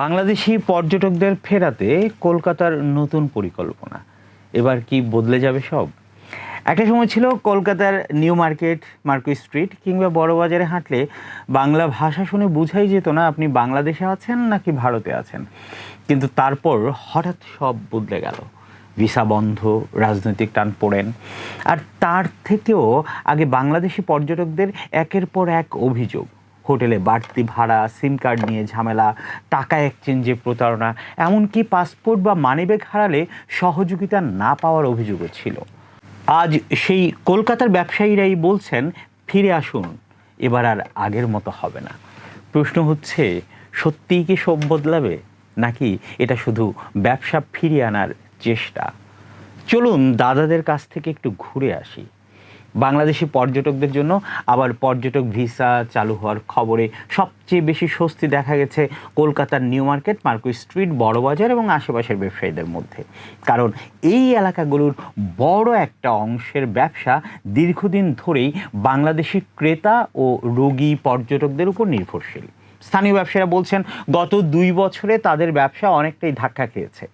বাংলাদেশি পর্যটকদের ফেরাতে কলকাতার নতুন পরিকল্পনা। এবার কি বদলে যাবে সব? একটা সময় ছিল কলকাতার নিউ মার্কেট, মার্কুই স্ট্রিট কিংবা বড়বাজারে হাঁটলে বাংলা ভাষা শুনে বোঝাই যেত না আপনি বাংলাদেশে আছেন নাকি ভারতে আছেন। কিন্তু তারপর হঠাৎ সব বদলে গেল। ভিসা বন্ধ, রাজনৈতিক টানাপোড়েন, আর তার থেকেও আগে বাংলাদেশি পর্যটকদের একের পর এক অভিযোগ। হোটেলে বাড়তি ভাড়া, সিম কার্ড নিয়ে ঝামেলা, টাকা এক্সচেঞ্জে প্রতারণা, এমনকি পাসপোর্ট বা মানিব্যাগ হারালে সহযোগিতা না পাওয়ার অভিযোগও ছিল। আজ সেই কলকাতার ব্যবসায়ীরাই বলছেন, ফিরে আসুন, এবার আর আগের মতো হবে না। প্রশ্ন হচ্ছে, সত্যিই কি সব বদলাবে, নাকি এটা শুধু ব্যবসা ফিরিয়ে আনার চেষ্টা? চলুন দাদাদের কাছ থেকে একটু ঘুরে আসি। বাংলাদেশি পর্যটকদের জন্য আবার পর্যটক ভিসা চালু হওয়ার খবরে সবচেয়ে বেশি স্বস্তি দেখা গেছে কলকাতার new market, Marquis street, Burrabazar এবং আশেপাশের ব্যবসায়ীদের মধ্যে। কারণ এই এলাকাগুলোর বড় একটা অংশের ব্যবসা দীর্ঘদিন ধরেই বাংলাদেশি ক্রেতা ও রোগী পর্যটকদের উপর নির্ভরশীল। স্থানীয় ব্যবসায়ীরা বলছেন, গত 2 বছরে তাদের ব্যবসা অনেকটাই ধাক্কা খেয়েছে।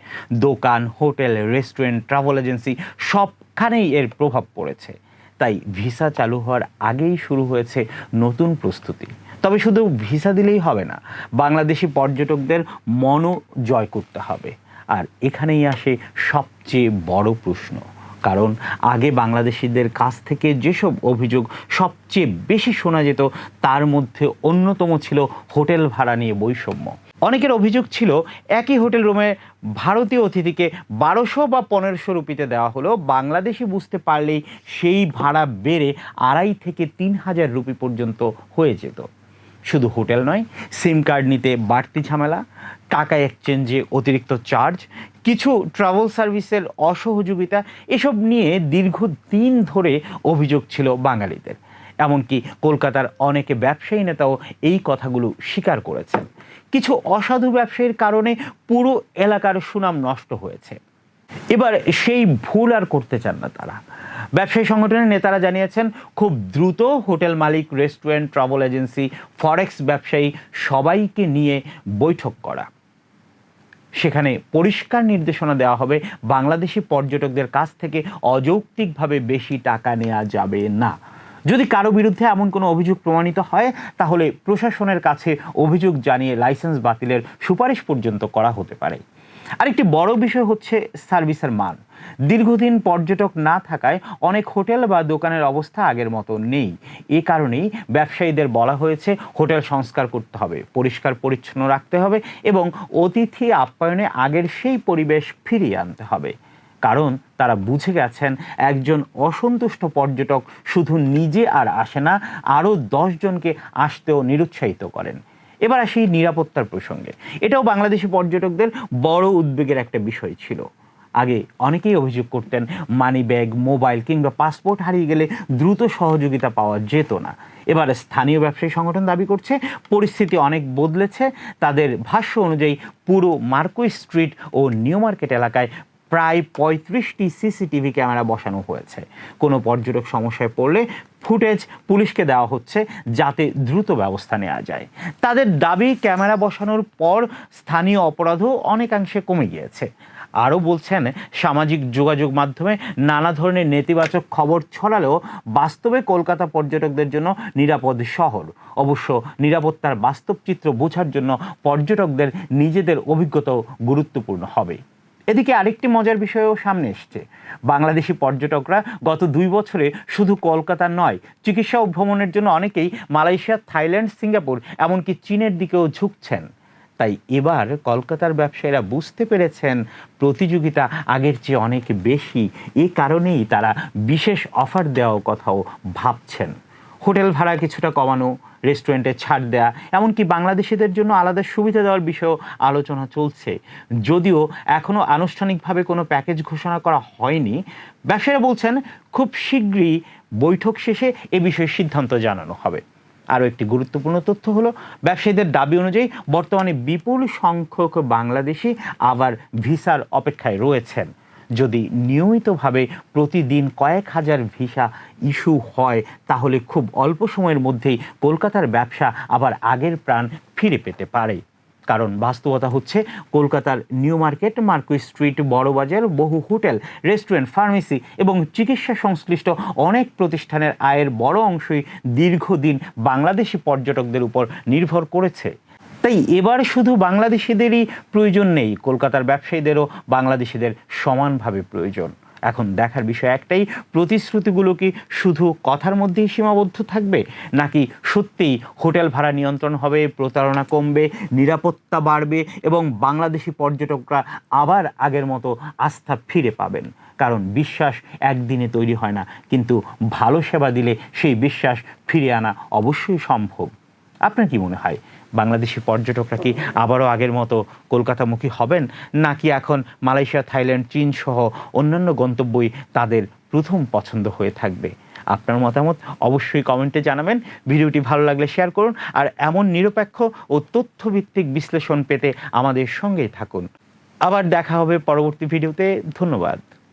দোকান, হোটেল, রেস্টুরেন্ট, ট্রাভেল এজেন্সি সবখানেই এর প্রভাব পড়েছে। তাই ভিসা চালু হওয়ার আগেই শুরু হয়েছে নতুন প্রস্তুতি। তবে শুধু ভিসা দিলেই হবে না, বাংলাদেশি পর্যটকদের মনও জয় করতে হবে। আর এখানেই আসে সবচেয়ে বড় প্রশ্ন। কারণ আগে বাংলাদেশিদের কাছ থেকে যেসব অভিযোগ সবচেয়ে বেশি শোনা যেত, তার মধ্যে অন্যতম ছিল হোটেল ভাড়া নিয়ে বৈষম্য। অনেকের অভিযোগ ছিল, একই হোটেল রুমে ভারতীয় অতিথিকে 1200 বা 1500 রুপিতে দেওয়া হলো, বাংলাদেশি বুঝতে পারলেই সেই ভাড়া বেড়ে 2500 থেকে 3000 রুপি পর্যন্ত হয়ে যেত। শুধু হোটেল নয়, সিম কার্ড নিতে বাড়তি ঝামেলা, টাকা এক্সচেঞ্জে অতিরিক্ত চার্জ, কিছু ট্রাভেল সার্ভিসের অসহযোগিতা, এসব নিয়ে দীর্ঘদিন ধরে অভিযোগ ছিল বাঙালিদের। এমনকি কলকাতার অনেকে ব্যবসায়ী নেতাও এই কথাগুলো স্বীকার করেছেন। কিছু অসাধু ব্যবসায়ীর কারণে পুরো এলাকার সুনাম নষ্ট হয়েছে। এবার সেই ভুল আর করতে চান না তারা। ব্যবসায়ী সংগঠনের নেতারা জানিয়েছেন, খুব দ্রুত হোটেল মালিক, রেস্টুরেন্ট, ট্রাভেল এজেন্সি, ফরেক্স ব্যবসায়ী সবাইকে নিয়ে বৈঠক করা। সেখানে পরিষ্কার নির্দেশনা দেওয়া হবে, বাংলাদেশি পর্যটকদের কাছ থেকে অযৌক্তিকভাবে বেশি টাকা নেওয়া যাবে না। যদি কারো বিরুদ্ধে এমন কোনো অভিযোগ প্রমাণিত হয়, তাহলে প্রশাসনের কাছে অভিযোগ জানিয়ে লাইসেন্স বাতিলের সুপারিশ পর্যন্ত করা হতে পারে। আরেকটি বড় বিষয় হচ্ছে সার্ভিসের মান। দীর্ঘদিন পর্যটক না থাকায় অনেক হোটেল বা দোকানের অবস্থা আগের মতো নেই। এ কারণেই ব্যবসায়ীদের বলা হয়েছে, হোটেল সংস্কার করতে হবে, পরিষ্কার পরিচ্ছন্ন রাখতে হবে এবং অতিথি আপ্যায়নে আগের সেই পরিবেশ ফিরিয়ে আনতে হবে। কারণ তারা বুঝে গেছেন, একজন অসন্তুষ্ট পর্যটক শুধু নিজে আর আসে না, আরও 10 জনকে আসতেও নিরুৎসাহিত করেন। এবার আসি নিরাপত্তার প্রসঙ্গে। এটাও বাংলাদেশি পর্যটকদের বড় উদ্বেগের একটা বিষয় ছিল। আগে অনেকেই অভিযোগ করতেন, মানিব্যাগ, মোবাইল কিংবা পাসপোর্ট হারিয়ে গেলে দ্রুত সহযোগিতা পাওয়া যেত না। এবার স্থানীয় ব্যবসায়ী সংগঠন দাবি করছে, পরিস্থিতি অনেক বদলেছে। তাদের ভাষ্য অনুযায়ী পুরো মার্কুই স্ট্রিট ও নিউ মার্কেট এলাকায় প্রায় 35টি সিসিটিভি ক্যামেরা বসানো হয়েছে। কোনো পর্যটক সমস্যায় পড়লে ফুটেজ পুলিশকে দেওয়া হচ্ছে, যাতে দ্রুত ব্যবস্থা নেওয়া যায়। তাদের দাবি, ক্যামেরা বসানোর পর স্থানীয় অপরাধও অনেকাংশে কমে গিয়েছে। আরও বলছেন, সামাজিক যোগাযোগ মাধ্যমে নানা ধরনের নেতিবাচক খবর ছড়ালেও বাস্তবে কলকাতা পর্যটকদের জন্য নিরাপদ শহর। অবশ্য নিরাপত্তার বাস্তব চিত্র বোঝার জন্য পর্যটকদের নিজেদের অভিজ্ঞতাও গুরুত্বপূর্ণ হবে। এদিকে আরেকটি মজার বিষয়ও সামনে এসছে। বাংলাদেশি পর্যটকরা গত 2 বছরে শুধু কলকাতা নয়, চিকিৎসা ও ভ্রমণের জন্য অনেকেই মালয়েশিয়া, থাইল্যান্ড, সিঙ্গাপুর, এমনকি চীনের দিকেও ঝুঁকছেন। তাই এবার কলকাতার ব্যবসায়ীরা বুঝতে পেরেছেন, প্রতিযোগিতা আগের চেয়ে অনেক বেশি। এই কারণেই তারা বিশেষ অফার দেওয়ার কথাও ভাবছেন। হোটেল ভাড়া কিছুটা কমানো, রেস্টুরেন্টে ছাড় দেয়া, এমনকি বাংলাদেশিদের জন্য আলাদা সুবিধা দেওয়ার বিষয়েও আলোচনা চলছে। যদিও এখনও আনুষ্ঠানিকভাবে কোনো প্যাকেজ ঘোষণা করা হয়নি। ব্যবসায়ীরা বলছেন, খুব শীঘ্রই বৈঠক শেষে এ বিষয়ে সিদ্ধান্ত জানানো হবে। আরও একটি গুরুত্বপূর্ণ তথ্য হলো, ব্যবসায়ীদের দাবি অনুযায়ী বর্তমানে বিপুল সংখ্যক বাংলাদেশি আবার ভিসার অপেক্ষায় রয়েছেন। যদি নিয়মিতভাবে প্রতিদিন কয়েক হাজার ভিসা ইস্যু হয়, তাহলে খুব অল্প সময়ের মধ্যেই কলকাতার ব্যবসা আবার আগের প্রাণ ফিরে পেতে পারে। কারণ বাস্তবতা হচ্ছে কলকাতার new market, Marquis street, Burrabazar বহু হোটেল, রেস্টুরেন্ট, ফার্মেসি এবং চিকিৎসা সংশ্লিষ্ট অনেক প্রতিষ্ঠানের আয়ের বড় অংশই দীর্ঘদিন বাংলাদেশি পর্যটকদের উপর নির্ভর করেছে। তাই এবার শুধু বাংলাদেশিদেরই প্রয়োজন নেই, কলকাতার ব্যবসায়ীদেরও বাংলাদেশিদের সমানভাবে প্রয়োজন। এখন দেখার বিষয় একটাই, প্রতিশ্রুতিগুলো কি শুধু কথার মধ্যেই সীমাবদ্ধ থাকবে, নাকি সত্যিই হোটেল ভাড়া নিয়ন্ত্রণ হবে, প্রতারণা কমবে, নিরাপত্তা বাড়বে এবং বাংলাদেশি পর্যটকরা আবার আগের মতো আস্থা ফিরে পাবেন। কারণ বিশ্বাস একদিনে তৈরি হয় না, কিন্তু ভালো সেবা দিলে সেই বিশ্বাস ফিরে আনা অবশ্যই সম্ভব। আপনার কি মনে হয়, বাংলাদেশি পর্যটকরা কি আবারও আগের মতো কলকাতামুখী হবেন, নাকি এখন মালয়েশিয়া, থাইল্যান্ড, চীন সহ অন্যান্য গন্তব্যই তাদের প্রথম পছন্দ হয়ে থাকবে? আপনার মতামত অবশ্যই কমেন্টে জানাবেন। ভিডিওটি ভালো লাগলে শেয়ার করুন, আর এমন নিরপেক্ষ ও তথ্যভিত্তিক বিশ্লেষণ পেতে আমাদের সঙ্গেই থাকুন। আবার দেখা হবে পরবর্তী ভিডিওতে। ধন্যবাদ।